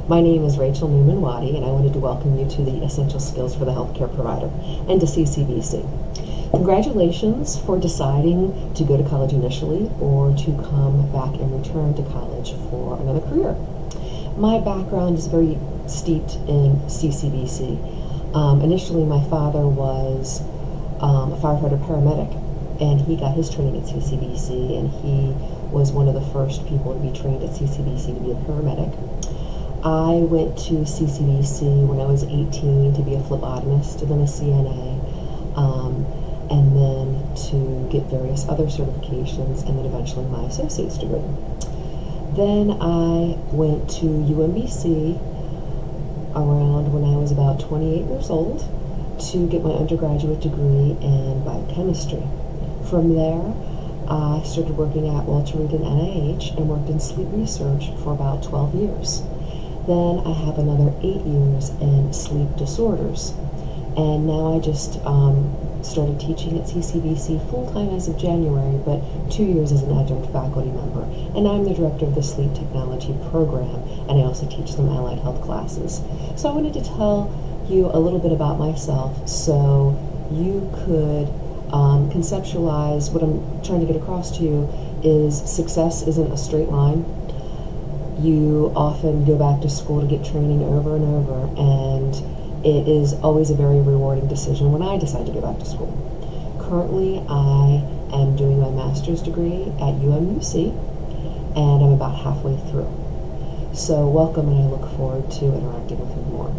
My name is Rachel Newman-Waddy, and I wanted to welcome you to the Essential Skills for the Healthcare Provider and to CCBC. Congratulations for deciding to go to college initially or to come back and return to college for another career. My background is very steeped in CCBC. Initially, my father was a firefighter paramedic, and he got his training at CCBC, and he was one of the first people to be trained at CCBC to be a paramedic. I went to CCBC when I was 18 to be a phlebotomist, then a CNA, and then to get various other certifications, and then eventually my associate's degree. Then I went to UMBC around when I was about 28 years old to get my undergraduate degree in biochemistry. From there, I started working at Walter Reed and NIH and worked in sleep research for about 12 years. Then I have another 8 years in sleep disorders. And now I just started teaching at CCBC full-time as of January, but 2 years as an adjunct faculty member. And I'm the director of the sleep technology program, and I also teach some allied health classes. So I wanted to tell you a little bit about myself so you could conceptualize what I'm trying to get across to you is success isn't a straight line. You often go back to school to get training over and over, and it is always a very rewarding decision when I decide to go back to school. Currently, I am doing my master's degree at UMUC, and I'm about halfway through. So welcome, and I look forward to interacting with you more.